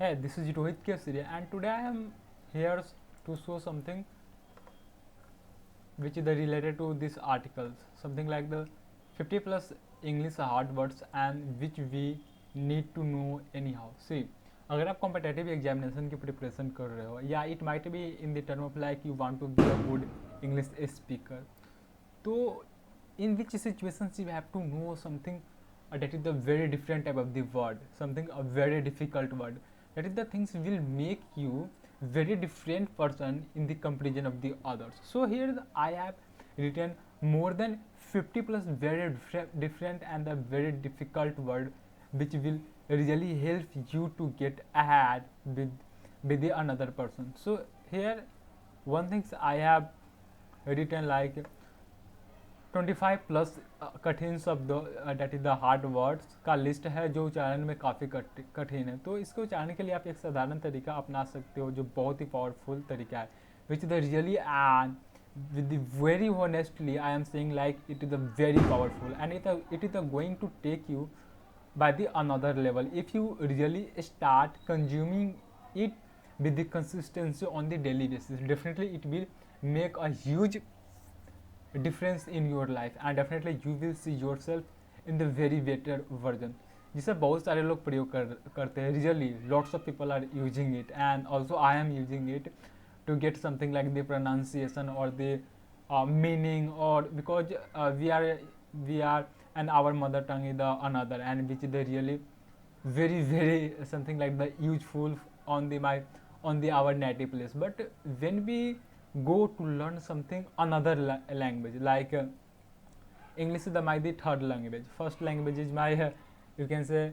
Hey, this is Rohit Kesari, and today I am here to show something which is related to these articles, something like the 50 plus English hard words and which we need to know anyhow. See, अगर आप competitive examination की preparation कर रहे हो या it might be in the term of like you want to be a good English speaker, तो in which situations you have to know something that is the very different type of the word, something a very difficult word, that is the things will make you very different person in the comparison of the others. So here I have written more than 50 plus very different and a very difficult word which will really help you to get ahead with the another person. So here one things I have written like 25 plus कठिन शब्द that is the hard words का list है जो उच्चारण में काफ़ी कठिन है। तो इसके उच्चारण के लिए आप एक साधारण तरीका अपना सकते हो जो बहुत ही पावरफुल तरीका है, विच is the really and with the very honestly I am saying like it is a very powerful and it is going to take you by the another level if you really start consuming it with the consistency on the daily basis. Definitely it will make a huge difference in your life and definitely you will see yourself in the very better version, जिसे बहुत सारे लोग प्रयोग करते हैं. Really lots of people are using it and also I am using it to get something like the pronunciation or the meaning, or because we are and our mother tongue is the another and which is the really very something like the useful on the on the our native place. But when we go to learn something another language like English is my third language, first language is my you can say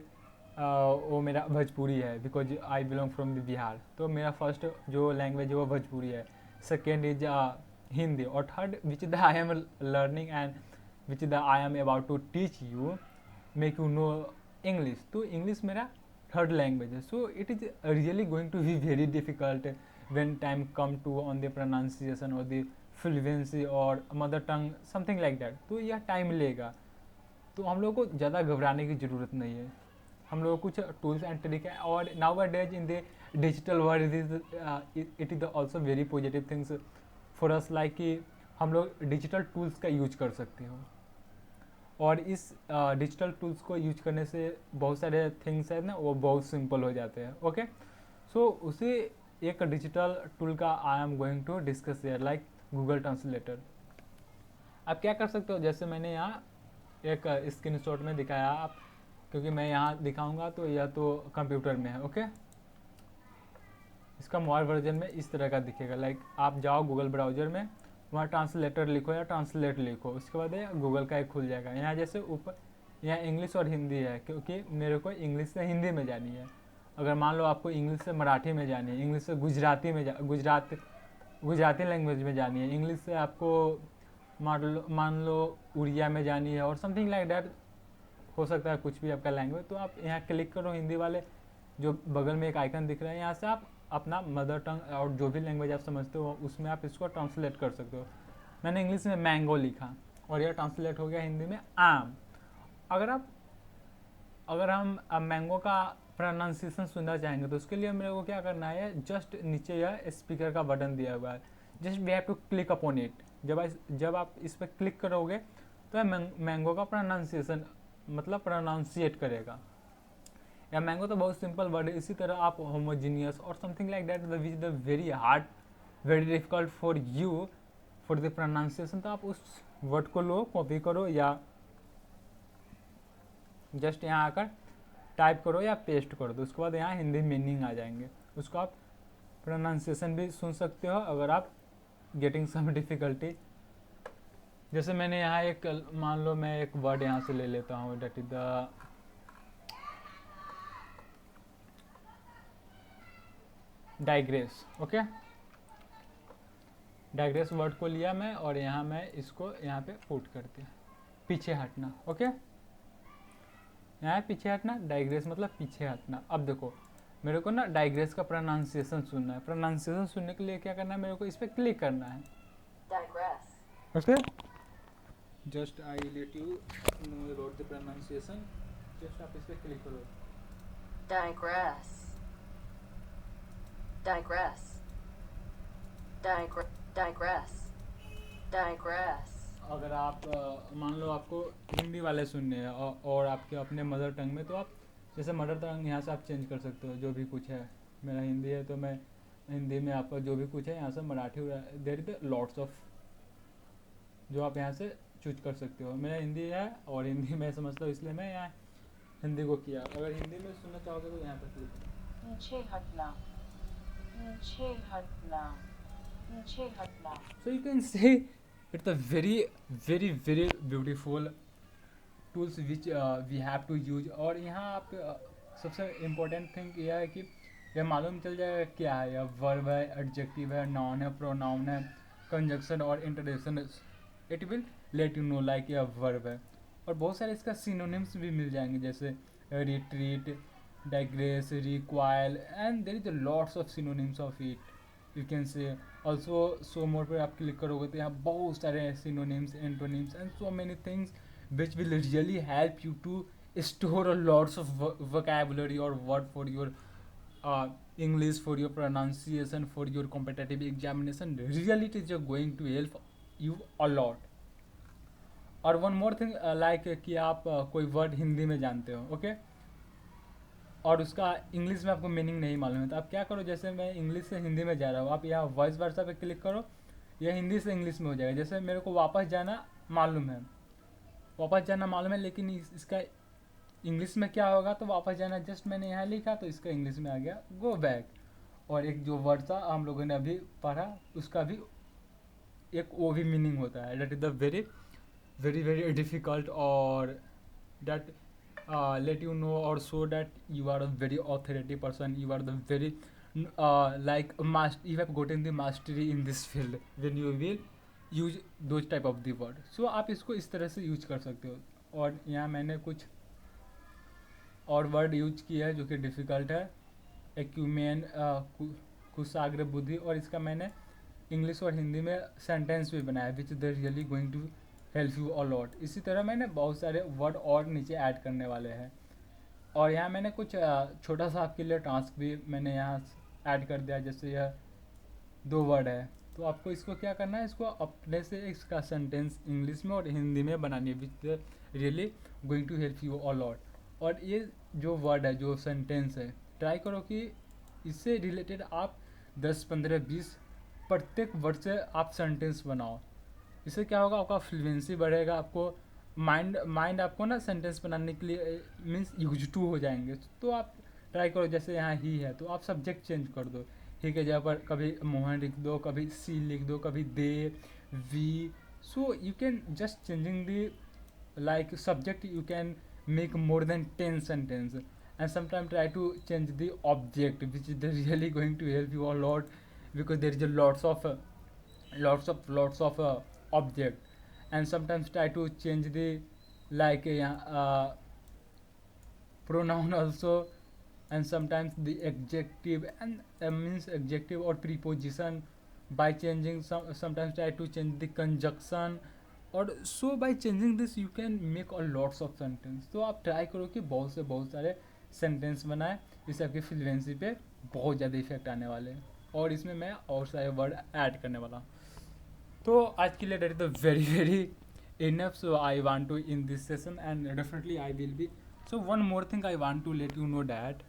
वो मेरा भोजपुरी है because I belong from the Bihar. तो मेरा first जो language है वो भोजपुरी है, second is Hindi, और third which the I am learning and which the I am about to teach you make you know English. तो इंग्लिश मेरा थर्ड लैंग्वेज है. So it is really going to be very difficult when time come to on the pronunciation or the fluency or mother tongue something like that. तो यह time लेगा, तो हम लोग को ज़्यादा घबराने की ज़रूरत नहीं है. हम लोग कुछ टूल्स एंड तरीके, और now a days in the digital world it is also very positive things for us like कि हम लोग डिजिटल टूल्स का यूज कर सकते हो, और इस डिजिटल टूल्स को यूज करने से बहुत सारे थिंग्स है ना वो बहुत सिंपल हो जाते हैं. ओके, सो उसी एक डिजिटल टूल का I am going to discuss here like Google translator. आप क्या कर सकते हो, जैसे मैंने यहाँ एक स्क्रीनशॉट में दिखाया आप, क्योंकि मैं यहाँ दिखाऊंगा तो यह तो कंप्यूटर में है. ओके, इसका मोबाइल वर्जन में इस तरह का दिखेगा. लाइक आप जाओ गूगल ब्राउजर में, वहाँ ट्रांसलेटर लिखो या ट्रांसलेट लिखो, उसके बाद गूगल का एक खुल जाएगा. यहाँ जैसे ऊपर यहाँ इंग्लिश और हिंदी है, क्योंकि मेरे को इंग्लिश से हिंदी में जानी है. अगर मान लो आपको इंग्लिश से मराठी में जानी है, इंग्लिश से गुजराती में गुजराती लैंग्वेज में जानी है, इंग्लिश से आपको मान लो उड़िया में जानी है, और समथिंग लाइक दैट हो सकता है कुछ भी आपका लैंग्वेज. तो आप यहाँ क्लिक करो हिंदी वाले जो बगल में एक आइकन दिख रहा है, यहाँ से आप अपना मदर टंग और जो भी लैंग्वेज आप समझते हो उसमें आप इसको ट्रांसलेट कर सकते हो. मैंने इंग्लिश में मैंगो लिखा और यह ट्रांसलेट हो गया हिंदी में आम. अगर हम मैंगो का प्रोनाउंसिएशन सुनना चाहेंगे तो उसके लिए मेरे को क्या करना है, जस्ट नीचे यह स्पीकर का बटन दिया हुआ है, just we have to click upon it. जब आप इस पर क्लिक करोगे तो मैंगो का प्रोनाउंसिएशन मतलब प्रोनाउंसिएट करेगा. या मैंगो तो बहुत सिंपल वर्ड है. इसी तरह आप होमोजीनियस और something like that which is the very hard very difficult for you for the pronunciation, तो आप उस वर्ड को लो, कॉपी करो या जस्ट यहाँ आकर टाइप करो या पेस्ट कर दो. उसके बाद यहाँ हिंदी मीनिंग आ जाएंगे, उसको आप प्रोनाउंसिएशन भी सुन सकते हो अगर आप गेटिंग सम डिफ़िकल्टी. जैसे मैंने यहाँ एक मान लो मैं एक वर्ड यहाँ से ले लेता हूँ, that is the digress. Okay, digress word को लिया मैं और यहाँ मैं इसको यहाँ पे पुट कर दिया, पीछे हटना. ओके, यहाँ पीछे हटना, डाइग्रेस मतलब पीछे हटना. अब देखो मेरे को ना डाइग्रेस का प्रोनाउंसिएशन सुनना है. प्रोनाउंसिएशन सुनने के लिए क्या करना है, मेरे को इस पर क्लिक करना है. Okay, just I let you know about the pronunciation. Just आप इस पर क्लिक करो. Digress. digress, digress, digress, अगर आप मान लो आपको हिंदी वाले सुनने हैं और आपके अपने मदर टंग में, तो आप जैसे मदर टंग यहाँ से आप चेंज कर सकते हो जो भी कुछ है। मेरा हिंदी है तो मैं हिंदी में आपका जो भी कुछ है यहाँ से Marathi, there is lots of जो आप यहाँ से चूज कर सकते हो। मेरा हिंदी है और हिंदी में समझता हूँ, इसलिए मैं यहाँ हिंदी को किया। अगर हिंदी में सुनना चाहोगे तो यहाँ पर क्लिक करो। पीछे हटना, पीछे हटना, पीछे हटना, So you can say it's a very beautiful tools which we have to use। और यहाँ आप सबसे इम्पोर्टेंट थिंग यह है कि यह मालूम चल जाएगा क्या है, यह वर्ब है, एडजेक्टिव है, नाउन है, प्रोनाउन है, कंजक्शन और interjection. It will let you know like यह वर्ब है। और बहुत सारे इसका सिनोनिम्स भी मिल जाएंगे, जैसे retreat, digress, recoil, and there is lots of synonyms of it. You can say also so more पर आप क्लिक करोगे तो यहाँ बहुत सारे synonyms, antonyms and so many things which will really help you to store a lots of vocabulary or word for your English, for your pronunciation, for your competitive examination। Really it is going to help you a lot। और one more thing like कि आप कोई word Hindi में जानते हो, okay, और उसका English में आपको मीनिंग नहीं मालूम है, तो आप क्या करो, जैसे मैं इंग्लिश से हिंदी में जा रहा हूँ, आप यहाँ वॉइस वर्सा पे क्लिक करो, यह हिंदी से इंग्लिश में हो जाएगा। जैसे मेरे को वापस जाना मालूम है, लेकिन इसका इंग्लिश में क्या होगा, तो वापस जाना जस्ट मैंने यहाँ लिखा तो इसका इंग्लिश में आ गया गो बैक। और एक जो वर्ड था हम लोगों ने अभी पढ़ा, उसका भी एक वो भी मीनिंग होता है। That is the very very very difficult, और that let you know or show that you are a very authoritative person, you are the very like you have gotten the mastery in this field when you will use those type of the word। so आप इसको इस तरह से use कर सकते हो। और यहाँ मैंने कुछ और वर्ड यूज किया है जो कि डिफ़िकल्ट है, एक्यूमेन, कुशाग्र बुद्धि, और इसका मैंने इंग्लिश और हिंदी में सेंटेंस भी बनाया which they really going to help you a lot. इसी तरह मैंने बहुत सारे वर्ड और नीचे ऐड करने वाले हैं। और यहाँ मैंने कुछ छोटा सा आपके लिए टास्क भी मैंने यहाँ ऐड कर दिया, जैसे यह 2 वर्ड है, तो आपको इसको क्या करना है, इसको अपने से इसका सेंटेंस इंग्लिश में और हिंदी में बनानी है which really going to help you a lot. और ये जो वर्ड है, जो सेंटेंस है, ट्राई करो कि इससे रिलेटेड आप 10, 15, 20 प्रत्येक वर्ड से आप सेंटेंस बनाओ। इससे क्या होगा, आपका फ्लुएंसी बढ़ेगा, आपको माइंड आपको ना सेंटेंस बनाने के लिए मीन्स यूज टू हो जाएंगे। तो आप ट्राई करो, जैसे यहाँ ही है तो आप सब्जेक्ट चेंज कर दो, ही के जगह पर कभी मोहन लिख दो, कभी सी लिख दो, कभी they, we. So you can just changing the like subject, you can make more than 10 sentence, and sometimes try to change the object which is really going to help you a lot, because there is a lots of object। and sometimes try to change the like pronoun also, and sometimes the adjective and means adjective or preposition by changing sometimes try to change the conjunction। और so by changing this you can make a lots of sentence. तो आप try करो कि बहुत सारे sentence बनाए, जिससे आपकी फ्लुएंसी पे बहुत ज़्यादा इफेक्ट आने वाले हैं। और इसमें मैं और सारे वर्ड ऐड करने वाला हूँ। तो आज के लिए that is the very very enough. So I want to in this session and definitely I will be. So one more thing I want to let you know that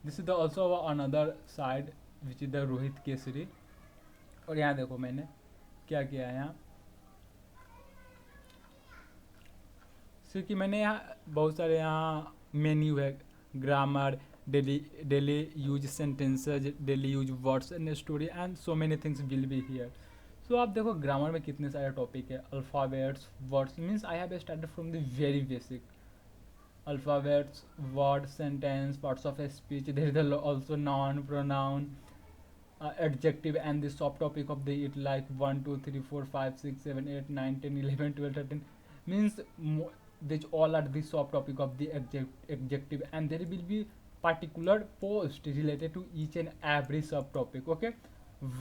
this is the also another side which is the Rohit Kesari. और यहाँ देखो मैंने क्या किया है, यहाँ क्योंकि मैंने यहाँ बहुत सारे यहाँ मेन्यू है, grammar, daily use sentences, daily use words and story and so many things will be here. So आप देखो ग्रामर में कितने सारे टॉपिक है, alphabets, words, means I have started from the very basic alphabets, word, sentence, parts of speech, there is also noun, pronoun, adjective, and the subtopic of the it like 1 2 3 4 5 6 7 8 9 10 11 12 13 means which all are the subtopic of the adjective, and there will be particular post related to each and every subtopic, okay?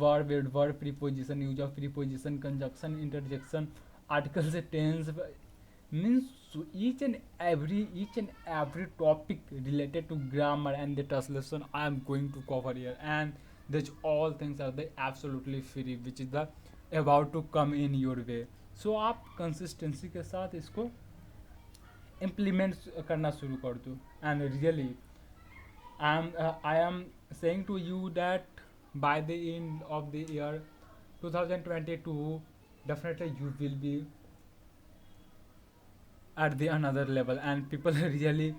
Verb, preposition, use of preposition, conjunction, interjection, articles, tense, means so each and every topic related to grammar and the translation I am going to cover here, and There's all things are the absolutely free which is the about to come in your way. So आप consistency के साथ इसको implement करना शुरू कर दो. And really I am saying to you that by the end of the year 2022 definitely you will be at the another level, and people really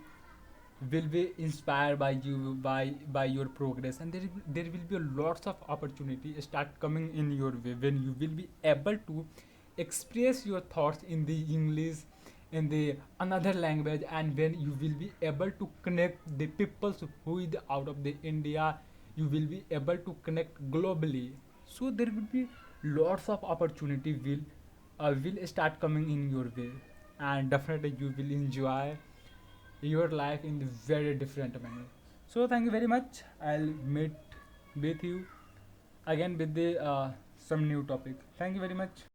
will be inspired by you, by your progress, and there will be lots of opportunity start coming in your way when you will be able to express your thoughts in the English, in the another language, and when you will be able to connect the people who is out of the India, you will be able to connect globally. So there will be lots of opportunity will start coming in your way, and definitely you will enjoy your life in a very different manner. So thank you very much. I'll meet with you again with the some new topic. Thank you very much.